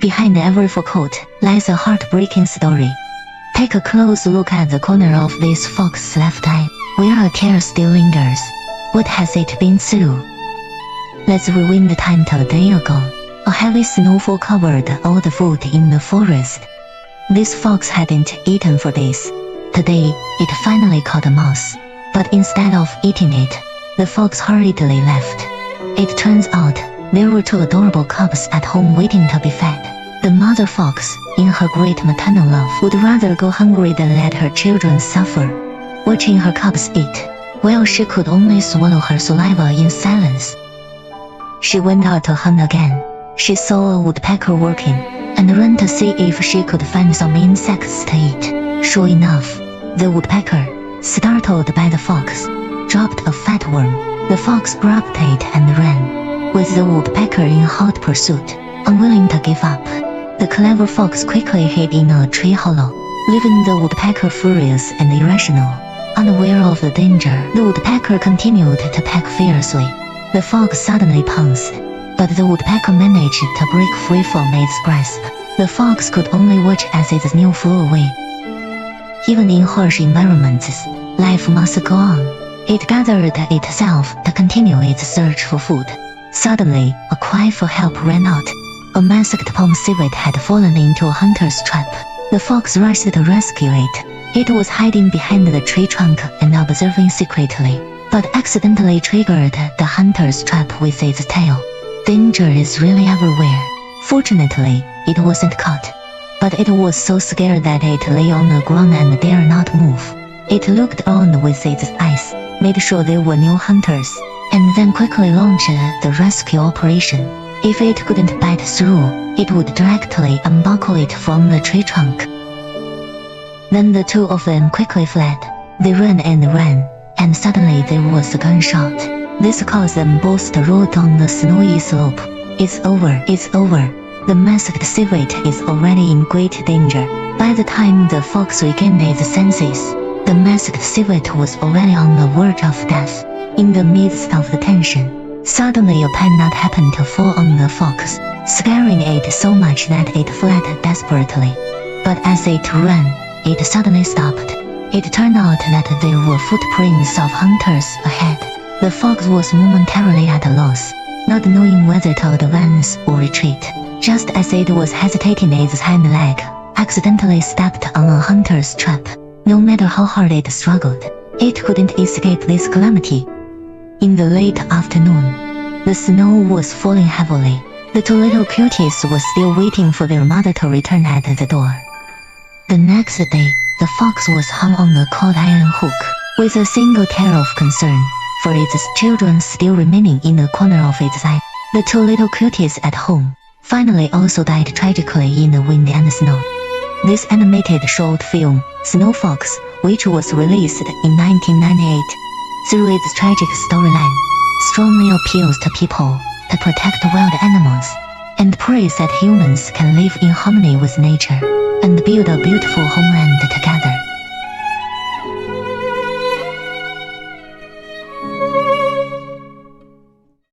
Behind every fur coat lies a heartbreaking story. Take a close look at the corner of this fox's left eye, where a tear still lingers. What has it been through? Let's rewind time to a day ago. A heavy snowfall covered all the food in the forest. This fox hadn't eaten for days. Today, it finally caught a mouse. But instead of eating it, the fox hurriedly left. It turns out, there were two adorable cubs at home waiting to be fed. The mother fox, in her great maternal love, would rather go hungry than let her children suffer. Watching her cubs eat, while she could only swallow her saliva in silence. She went out to hunt again. She saw a woodpecker working, and ran to see if she could find some insects to eat. Sure enough, the woodpecker, startled by the fox, dropped a fat worm. The fox grabbed it and ran, with the woodpecker in hot pursuit, unwilling to give up. The clever fox quickly hid in a tree hollow, leaving the woodpecker furious and irrational. Unaware of the danger, the woodpecker continued to peck fiercely. The fox suddenly pounced, but the woodpecker managed to break free from its grasp. The fox could only watch as its meal flew away. Even in harsh environments, life must go on. It gathered itself to continue its search for food. Suddenly, a cry for help rang out. A masked palm civet had fallen into a hunter's trap. The fox rushed to rescue it. It was hiding behind the tree trunk and observing secretly, but accidentally triggered the hunter's trap with its tail. Danger is really everywhere. Fortunately, it wasn't caught. But it was so scared that it lay on the ground and dared not move. It looked around with its eyes, made sure there were no hunters, and then quickly launched the rescue operation. If it couldn't bite through, it would directly unbuckle it from the tree trunk. Then the two of them quickly fled. They ran, and suddenly there was a gunshot. This caused them both to roll down the snowy slope. It's over, it's over. The masked civet is already in great danger. By the time the fox regained its senses, the masked civet was already on the verge of death. In the midst of the tension, suddenly a pine nut happened to fall on the fox, scaring it so much that it fled desperately. But as it ran, it suddenly stopped. It turned out that there were footprints of hunters ahead. The fox was momentarily at a loss, not knowing whether to advance or retreat. Just as it was hesitating, its hind leg accidentally stepped on a hunter's trap. No matter how hard it struggled, it couldn't escape this calamity. In the late afternoon, the snow was falling heavily. The two little cuties were still waiting for their mother to return at the door. The next day, the fox was hung on a cold iron hook, with a single tear of concern for its children still remaining in the corner of its eye. The two little cuties at home finally also died tragically in the wind and snow. This animated short film, Snow Fox, which was released in 1998, through its tragic storyline, strongly appeals to people to protect wild animals, and prays that humans can live in harmony with nature, and build a beautiful homeland together.